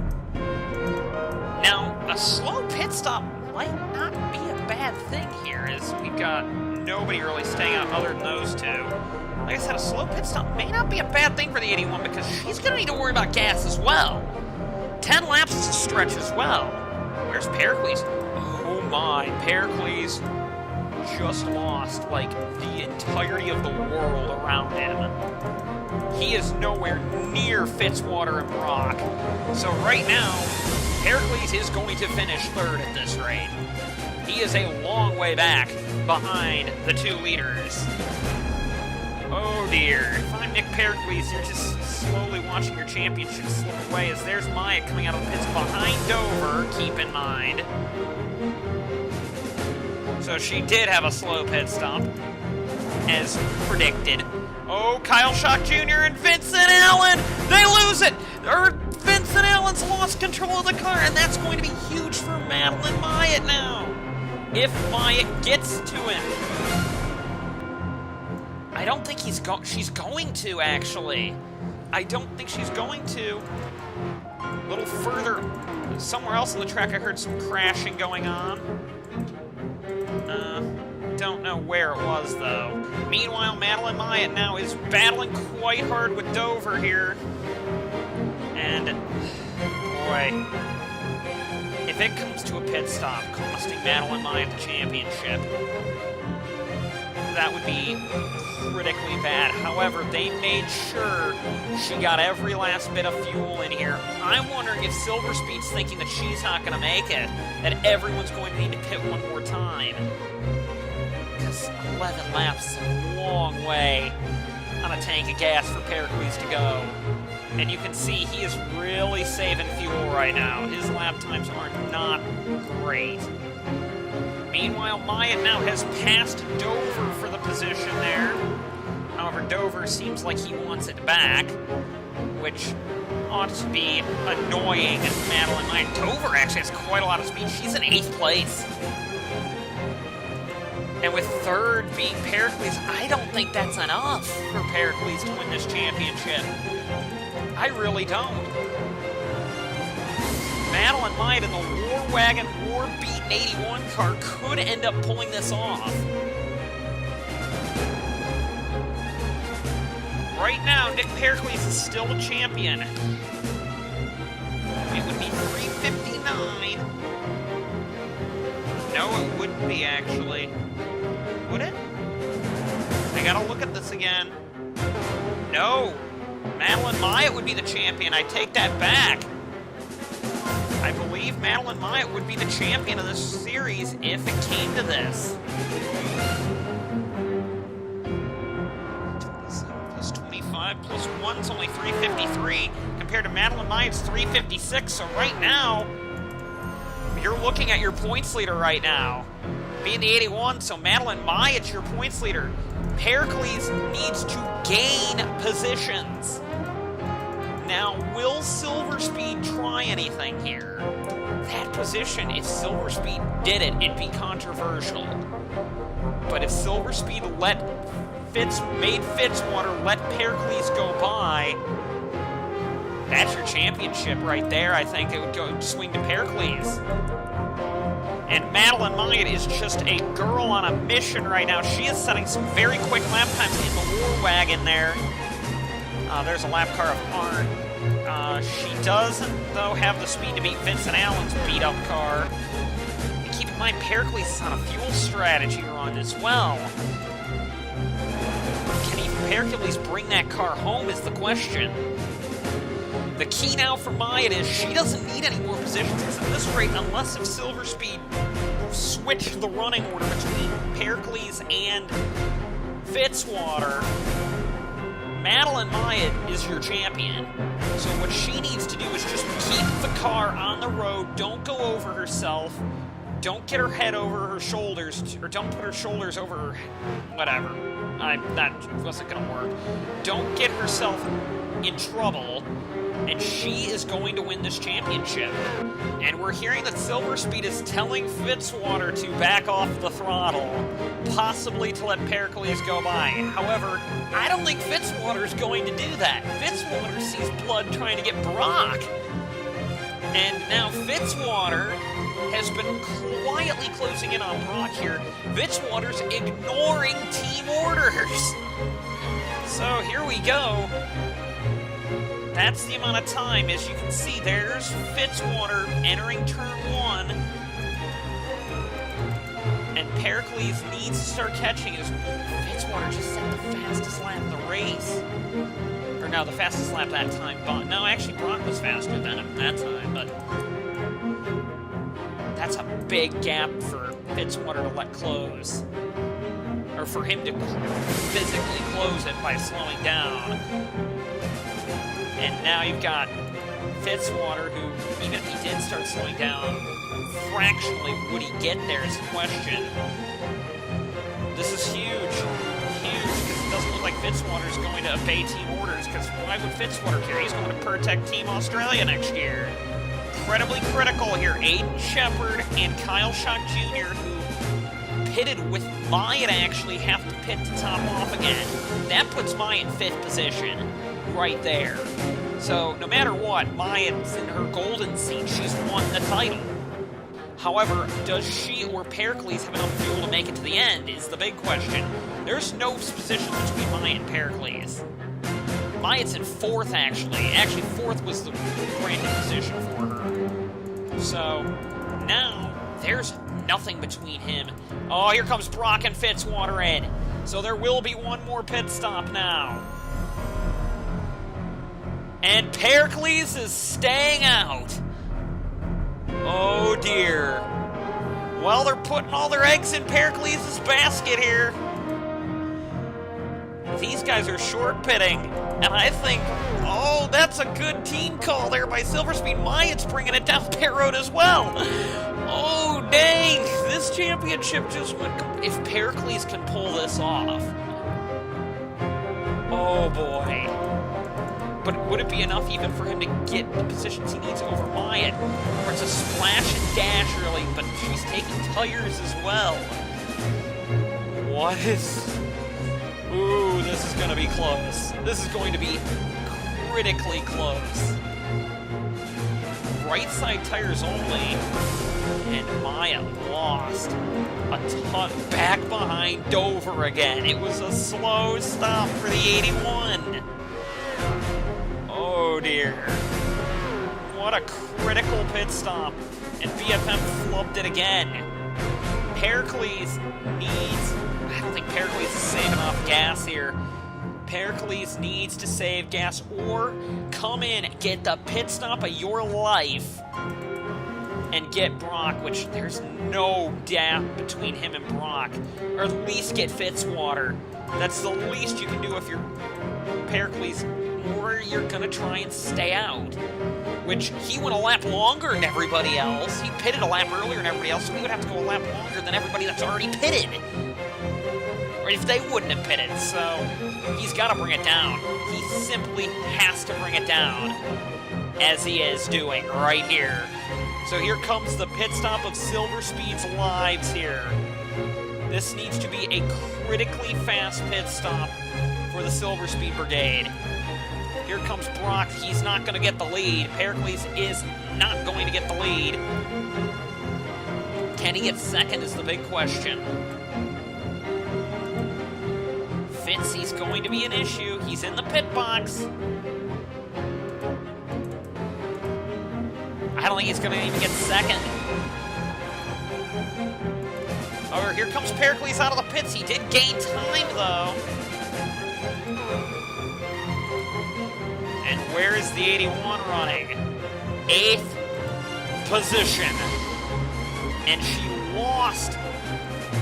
Now, a slow pit stop might not be a bad thing here, as we've got nobody really staying out other than those two. Like I said, a slow pit stop may not be a bad thing for the 81 because she's going to need to worry about gas as well. 10 laps is a stretch as well. Where's Pericles? Oh my, Pericles just lost, like, the entirety of the world around him. He is nowhere near Fitzwater and Brock. So right now, Pericles is going to finish third at this rate. He is a long way back behind the two leaders. Oh dear. If I'm Nick Pericles, you're just slowly watching your championship slip away as there's Myatt coming out of the pits behind Dover, keep in mind. So she did have a slow pit stop, as predicted. Oh, Kyle Schock Jr. and Vincent Allen, they lose it! Vincent Allen's lost control of the car, and that's going to be huge for Madeline Myatt now. If Myatt gets to him. I don't think she's going to, actually. I don't think she's going to. A little further, somewhere else on the track, I heard some crashing going on. Don't know where it was, though. Meanwhile, Madeline Myatt now is battling quite hard with Dover here. And, boy, if it comes to a pit stop costing Madeline Myatt the championship, that would be critically bad. However, they made sure she got every last bit of fuel in here. I'm wondering if Silver Speed's thinking that she's not going to make it, that everyone's going to need to pit one more time. Because 11 laps is a long way on a tank of gas for Pericles to go. And you can see he is really saving fuel right now. His lap times are not great. Meanwhile, Myatt now has passed Dover for the position there. However, Dover seems like he wants it back, which ought to be annoying. Madeline Myatt. Dover actually has quite a lot of speed. She's in 8th place. And with third being Pericles, I don't think that's enough for Pericles to win this championship. I really don't. Madeline Myatt in the War Wagon, War Beaten 81 car could end up pulling this off. Right now, Nick Pericles is still a champion. It would be 3:59. No, it wouldn't be, actually. Would it? I gotta look at this again. No. Madeline Myatt would be the champion. I take that back. I believe Madeline Myatt would be the champion of this series if it came to this. 27 plus 25 plus 1 is only 353 compared to Madeline Myatt's 356. So right now, you're looking at your points leader right now. Being the 81, so Madeline Myatt's your points leader. Pericles needs to gain positions. Now, will Silver Speed try anything here? That position, if Silver Speed did it, it'd be controversial. But if Silver Speed made Fitzwater let Pericles go by, that's your championship right there. I think it would go swing to Pericles. And Madeline Myatt is just a girl on a mission right now. She is setting some very quick lap times in the War Wagon there. There's a lap car of Arndt. She doesn't, though, have the speed to beat Vincent Allen's beat-up car. And keep in mind, Pericles is on a fuel strategy run as well. Can even Pericles bring that car home is the question. The key now for Myatt is she doesn't need any more positions, because at this rate, unless if Silver Speed switch the running order between Pericles and Fitzwater, Madeline Myatt is your champion. So what she needs to do is just keep the car on the road, don't go over herself, don't get her head over her shoulders, or don't put her shoulders over her, whatever. That wasn't gonna work. Don't get herself in trouble. and she is going to win this championship. And we're hearing that Silver Speed is telling Fitzwater to back off the throttle, possibly to let Pericles go by. However, I don't think Fitzwater's going to do that. Fitzwater sees blood trying to get Brock. And now Fitzwater has been quietly closing in on Brock here. Fitzwater's ignoring team orders. So here we go. That's the amount of time. As you can see, there's Fitzwater entering turn 1. And Pericles needs to start catching as Fitzwater just set the fastest lap of the race. Or no, the fastest lap that time. But no, actually Brock was faster than him that time, but that's a big gap for Fitzwater to let close. Or for him to physically close it by slowing down. And now you've got Fitzwater, who, even if he did start slowing down, fractionally, would he get there is the question. This is huge, because it doesn't look like Fitzwater's going to obey team orders, because why would Fitzwater care? He's going to protect Team Australia next year. Incredibly critical here. Aiden Shepard and Kyle Schock Jr., who pitted with Maya to actually have to pit to top off again. That puts Maya in 5th position right there. So no matter what, Maya's in her golden seat. She's won the title. However, does she or Pericles have enough fuel to make it to the end is the big question. There's no position between Maya and Pericles. Maya's in 4th, actually. Actually, 4th was the granted position for her. So now there's nothing between him. Oh, here comes Brock and Fitzwater in. So there will be one more pit stop now. And Pericles is staying out. Oh dear. Well, they're putting all their eggs in Pericles' basket here. These guys are short pitting, and I think, oh, that's a good team call there by Silver Speed. Maya's bringing it down pit road as well. Oh, dang. This championship just went... If Pericles can pull this off. Oh, boy. But would it be enough even for him to get the positions he needs over Maya? Or it's a splash and dash, really, but she's taking tires as well. What is... Ooh, this is going to be close. This is going to be critically close. Right side tires only. And Maya lost a ton back behind Dover again. It was a slow stop for the 81. Oh dear. What a critical pit stop. And BFM flubbed it again. Pericles needs... I don't think Pericles is saving enough gas here. Pericles needs to save gas or come in, get the pit stop of your life, and get Brock, which there's no gap between him and Brock. Or at least get Fitzwater. That's the least you can do if you're Pericles, or you're going to try and stay out. Which he went a lap longer than everybody else. He pitted a lap earlier than everybody else, so he would have to go a lap longer than everybody that's already pitted. Or if they wouldn't have pitted, so he's got to bring it down. He simply has to bring it down, as he is doing right here. So here comes the pit stop of Silver Speed's lives here. This needs to be a critically fast pit stop for the Silver Speed Brigade. Here comes Brock. He's not going to get the lead. Pericles is not going to get the lead. Can he get second is the big question. Fitzy's going to be an issue. He's in the pit box. I don't think he's going to even get second. Oh, here comes Pericles out of the pits. He did gain time, though. And where is the 81 running? 8th position. And she lost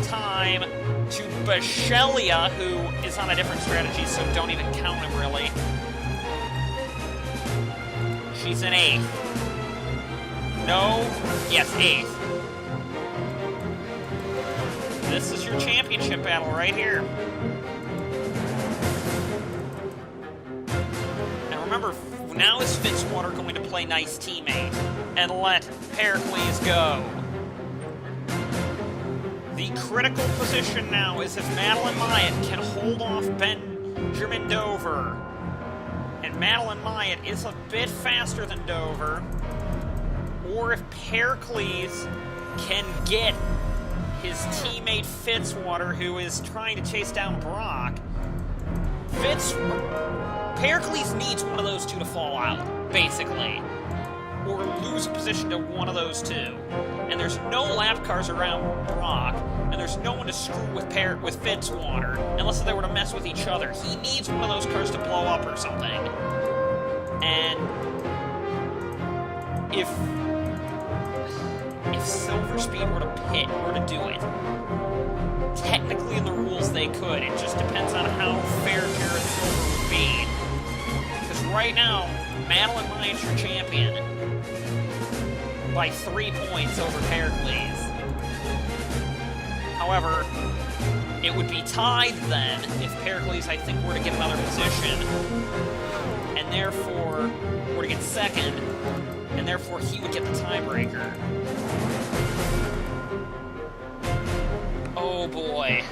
time to Bachelia, who is on a different strategy, so don't even count him, really. She's in 8th. No. Yes, 8th. This is your championship battle right here. Now remember, Now is Fitzwater going to play nice teammate and let Pericles go? The critical position now is if Madeline Myatt can hold off Benjamin Dover. And Madeline Myatt is a bit faster than Dover. Or if Pericles can get his teammate Fitzwater, who is trying to chase down Brock. Pericles needs one of those two to fall out, basically. Or lose a position to one of those two. And there's no lap cars around Brock, and there's no one to screw with Fitzwater, unless they were to mess with each other. He needs one of those cars to blow up or something. And if Silver Speed were to pit or to do it, technically in the rules they could. It just depends on how fair Jared Silver would be. Because right now, Madeline Myatt's your champion by 3 points over Pericles. However, it would be tied then if Pericles, I think, were to get another position, and therefore were to get second, and therefore he would get the tiebreaker. Oh boy.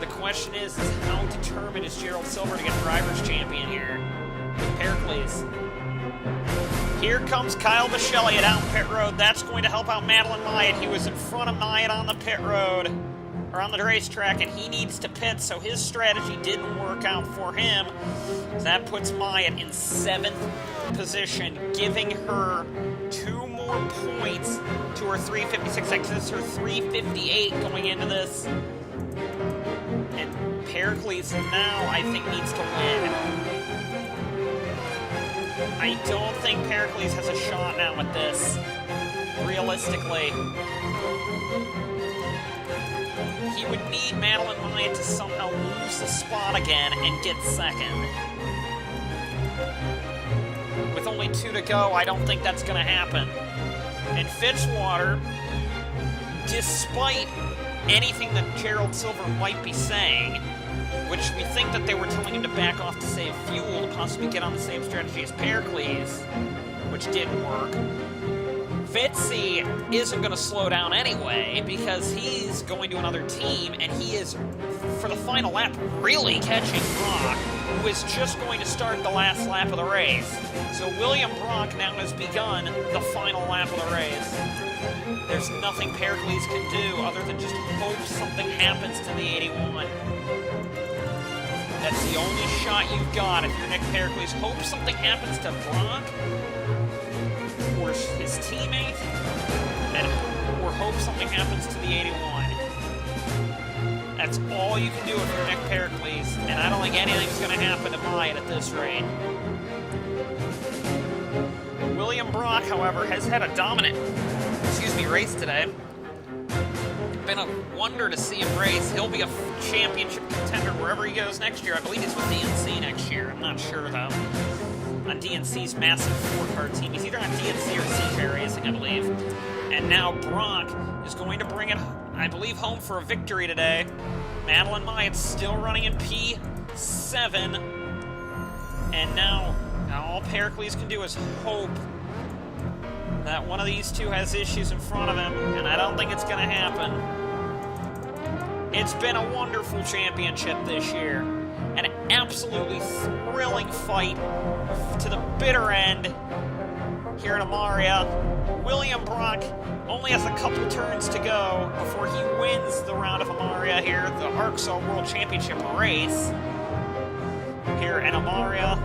The question is how determined is Gerald Silver to get Drivers' Champion here? Pericles. Here comes Kyle Michelli at out pit road. That's going to help out Madeline Myatt. He was in front of Myatt on the pit road, or on the racetrack, and he needs to pit, so his strategy didn't work out for him. That puts Myatt in 7th position, giving her 2 more points to her 356. This is her 358 going into this. And Pericles now, I think, needs to win. I don't think Pericles has a shot now at this, realistically. He would need Madeline Myatt to somehow lose the spot again and get second. With only 2 to go, I don't think that's going to happen. And Fitzwater, despite anything that Gerald Silver might be saying, which we think that they were telling him to back off to save fuel to possibly get on the same strategy as Pericles, which didn't work. Fitzy isn't going to slow down anyway because he's going to another team, and he is, for the final lap, really catching Brock, who is just going to start the last lap of the race. So William Brock now has begun the final lap of the race. There's nothing Pericles can do other than just hope something happens to the 81. That's the only shot you've got if you're Nick Pericles. Hope something happens to Brock or his teammate, or hope something happens to the 81. That's all you can do if you're Nick Pericles, and I don't think anything's going to happen to Myatt at this rate. William Brock, however, has had a dominant, race today. Been a wonder to see him race. He'll be a championship contender wherever he goes next year. I believe he's with DNC next year. I'm not sure, though. On DNC's massive 4-car team. He's either on DNC or CJ Racing, I believe. And now Brock is going to bring it, I believe, home for a victory today. Madeline Myatt's still running in P7. And now all Pericles can do is hope that one of these two has issues in front of him, and I don't think it's going to happen. It's been a wonderful championship this year. An absolutely thrilling fight to the bitter end here in Amaria. William Brock only has a couple turns to go before he wins the round of Amaria here, the ARCSOA World Championship race. Here in Amaria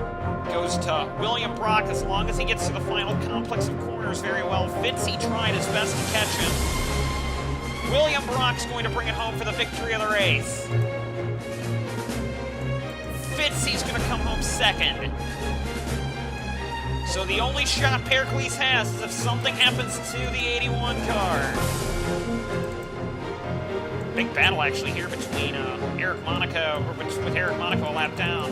goes to William Brock as long as he gets to the final complex of corners very well. Fitzy tried his best to catch him. William Brock's going to bring it home for the victory of the race. Fitzy's going to come home second. So the only shot Pericles has is if something happens to the 81 car. Big battle actually here between Eric Monaco, or with Eric Monaco a lap down.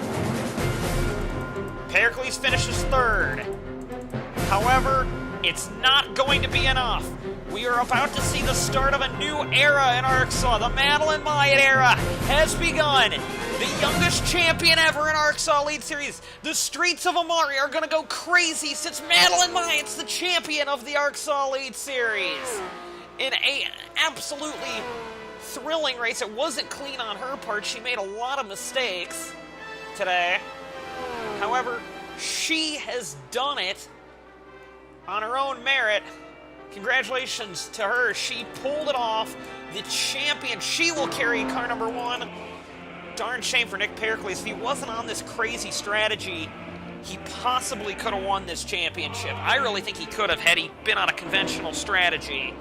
Pericles finishes third. However, it's not going to be enough. We are about to see the start of a new era in ARCSOA. The Madeline Myatt era has begun. The youngest champion ever in ARCSOA Elite Series. The streets of Amari are going to go crazy since Madeline Myatt's the champion of the ARCSOA Elite Series. In a absolutely thrilling race. It wasn't clean on her part. She made a lot of mistakes today. However, she has done it on her own merit. Congratulations to her. She pulled it off. The champion. She will carry car number 1. Darn shame for Nick Pericles. If he wasn't on this crazy strategy, he possibly could have won this championship. I really think he could have had he been on a conventional strategy.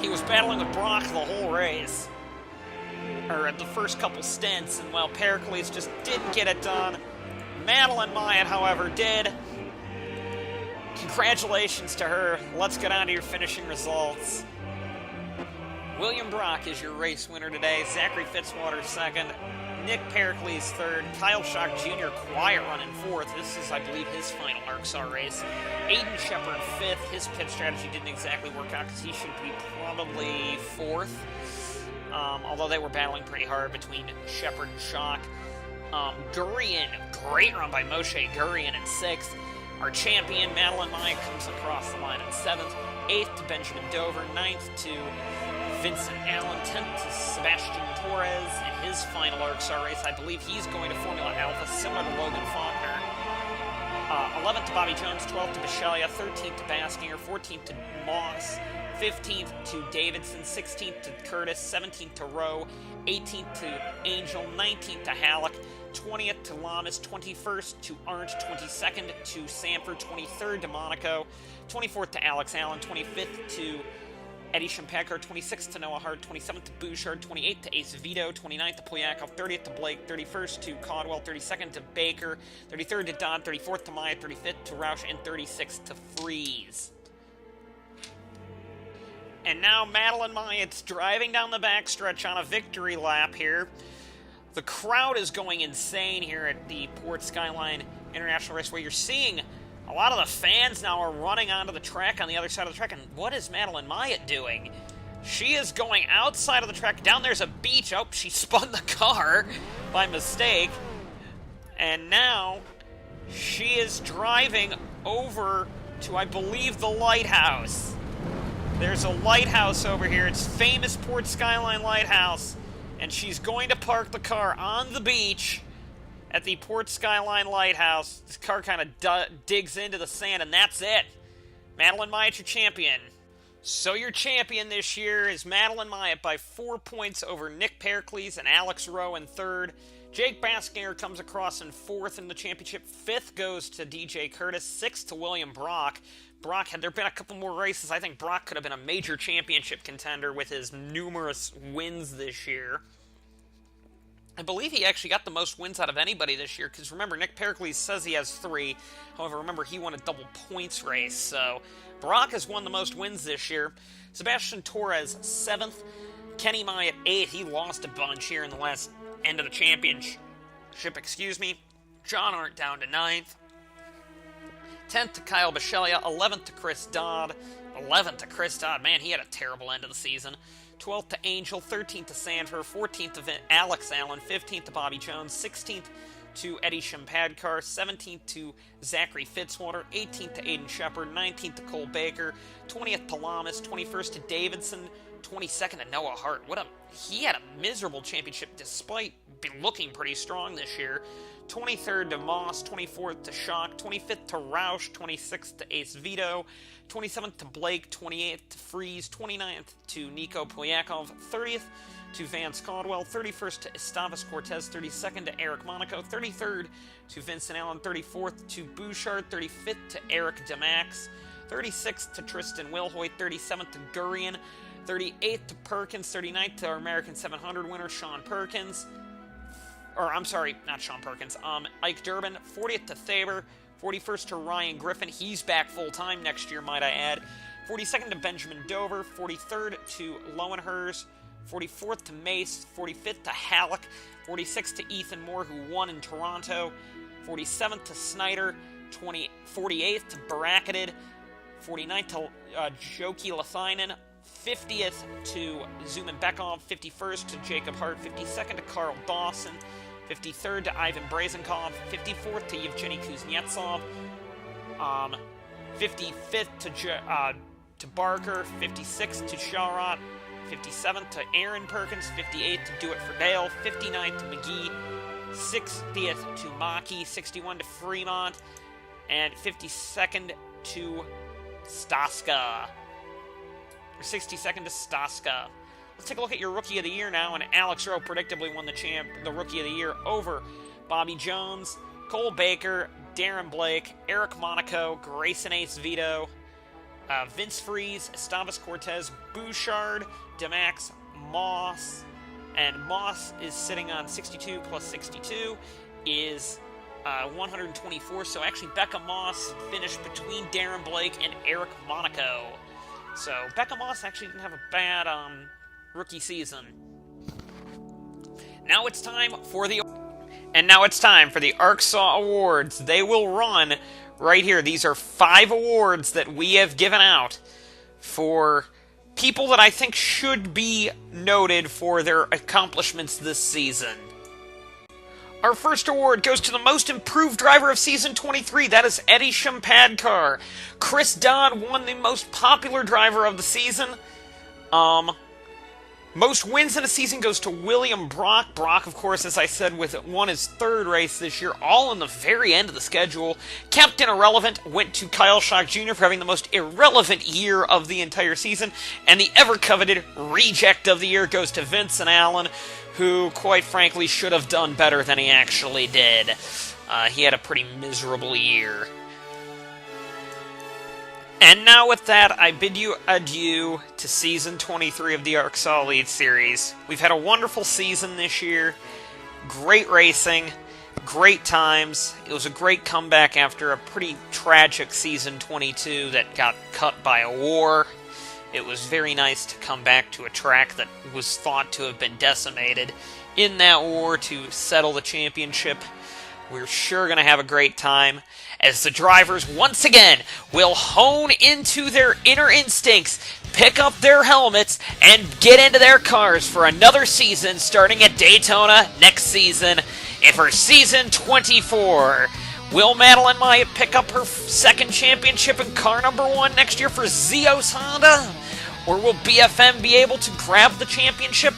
He was battling with Brock the whole race. Or at the first couple stints, and well, Pericles just didn't get it done. Madeline Myatt, however, did. Congratulations to her. Let's get on to your finishing results. William Brock is your race winner today. Zachary Fitzwater second. Nick Pericles third. Kyle Schock Jr. quiet running fourth. This is, I believe, his final ARCSOA race. Aiden Shepard fifth. His pit strategy didn't exactly work out because he should be probably fourth. Although they were battling pretty hard between Shepard and Schock. Gurian, great run by Moshe Gurian in sixth. Our champion, Madeline Myatt, comes across the line in seventh. Eighth to Benjamin Dover. Ninth to Vincent Allen. 10th to Sebastian Torres in his final ARCSOA race. I believe he's going to Formula Alpha, similar to Logan Faulkner. 11th to Bobby Jones. 12th to Bishelia. 13th to Baskinger. 14th to Moss. 15th to Davidson. 16th to Curtis. 17th to Rowe. 18th to Angel. 19th to Halleck. 20th to Lamas, 21st to Arndt, 22nd to Sanford, 23rd to Monaco, 24th to Alex Allen, 25th to Eddie Shimpadkar, 26th to Noah Hart, 27th to Bouchard, 28th to Ace Vito, 29th to Polyakov, 30th to Blake, 31st to Caldwell, 32nd to Baker, 33rd to Dodd, 34th to Maya, 35th to Roush, and 36th to Freeze. And now Madeline Myatt's driving down the backstretch on a victory lap here. The crowd is going insane here at the Port Skyline International Raceway. You're seeing a lot of the fans now are running onto the track on the other side of the track. And what is Madeline Myatt doing? She is going outside of the track. Down there's a beach. Oh, she spun the car by mistake. And now she is driving over to, I believe, the lighthouse. There's a lighthouse over here. It's famous Port Skyline Lighthouse. And she's going to park the car on the beach at the Port Skyline Lighthouse. This car kind of digs into the sand, and that's it. Madeline Myatt, your champion. So your champion this year is Madeline Myatt by 4 points over Nick Pericles and Alex Rowe in third. Jake Baskinger comes across in fourth in the championship. Fifth goes to DJ Curtis. Sixth to William Brock. Brock, had there been a couple more races, I think Brock could have been a major championship contender with his numerous wins this year. I believe he actually got the most wins out of anybody this year, because remember, Nick Pericles says he has 3. However, remember, he won a double points race, so Brock has won the most wins this year. Sebastian Torres, 7th. Kenny Myatt, 8th. He lost a bunch here in the last end of the championship, John Arndt down to 9th. 10th to Kyle Bishelia, 11th to Chris Dodd. 11th to Chris Dodd. Man, he had a terrible end of the season. 12th to Angel, 13th to Sandher, 14th to Alex Allen, 15th to Bobby Jones, 16th to Eddie Shimpadkar, 17th to Zachary Fitzwater, 18th to Aiden Shepard, 19th to Cole Baker, 20th to Lamas, 21st to Davidson, 22nd to Noah Hart. He had a miserable championship despite looking pretty strong this year. 23rd to Moss, 24th to Schock, 25th to Roush, 26th to Ace Vito, 27th to Blake, 28th to Freeze, 29th to Nico Polyakov, 30th to Vance Caldwell, 31st to Estavas Cortez, 32nd to Eric Monaco, 33rd to Vincent Allen, 34th to Bouchard, 35th to Eric Demax, 36th to Tristan Wilhoit, 37th to Gurian, 38th to Perkins, 39th to our American 700 winner, Sean Perkins. Not Sean Perkins. Ike Durbin, 40th to Thaber, 41st to Ryan Griffin. He's back full-time next year, might I add. 42nd to Benjamin Dover, 43rd to Lowenhurst, 44th to Mace, 45th to Halleck, 46th to Ethan Moore, who won in Toronto, 47th to Snyder, 48th to Baracketed, 49th to Joki Lathinen, 50th to Zuman Bekov, 51st to Jacob Hart, 52nd to Carl Dawson, 53rd to Ivan Brazenkov, 54th to Yevgeny Kuznetsov, 55th to Barker, 56th to Sharot, 57th to Aaron Perkins, 58th to Do It for Dale, 59th to McGee, 60th to Maki, 61 to Fremont, and 52nd to Staska. Or 62nd to Staska. Let's take a look at your Rookie of the Year now, and Alex Rowe predictably won the Rookie of the Year over Bobby Jones, Cole Baker, Darren Blake, Eric Monaco, Grayson Ace Vito, Vince Freeze, Estavis Cortez, Bouchard, Demax, Moss, and Moss is sitting on 62 plus 62 is 124. So actually, Becca Moss finished between Darren Blake and Eric Monaco. So Becca Moss actually didn't have a bad rookie season. Now it's time for the ARCSOA Awards. They will run right here. These are 5 awards that we have given out for people that I think should be noted for their accomplishments this season. Our first award goes to the Most Improved Driver of Season 23. That is Eddie Shimpadkar. Chris Dodd won the Most Popular Driver of the Season. Most wins in a season goes to William Brock. Brock, of course, as I said, won his 3rd race this year, all in the very end of the schedule. Captain Irrelevant went to Kyle Schock Jr. for having the most irrelevant year of the entire season. And the ever-coveted Reject of the Year goes to Vincent Allen, who, quite frankly, should have done better than he actually did. He had a pretty miserable year. And now with that, I bid you adieu to Season 23 of the ARCSOA Lead Series. We've had a wonderful season this year. Great racing. Great times. It was a great comeback after a pretty tragic Season 22 that got cut by a war. It was very nice to come back to a track that was thought to have been decimated in that war to settle the championship. We're sure going to have a great time as the drivers once again will hone into their inner instincts, pick up their helmets, and get into their cars for another season starting at Daytona next season. And for Season 24, will Madeline Myatt pick up her 2nd championship in car number 1 next year for Zeos Honda? Or will BFM be able to grab the championship?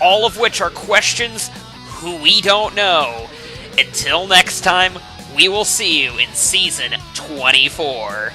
All of which are questions who we don't know. Until next time, we will see you in Season 24.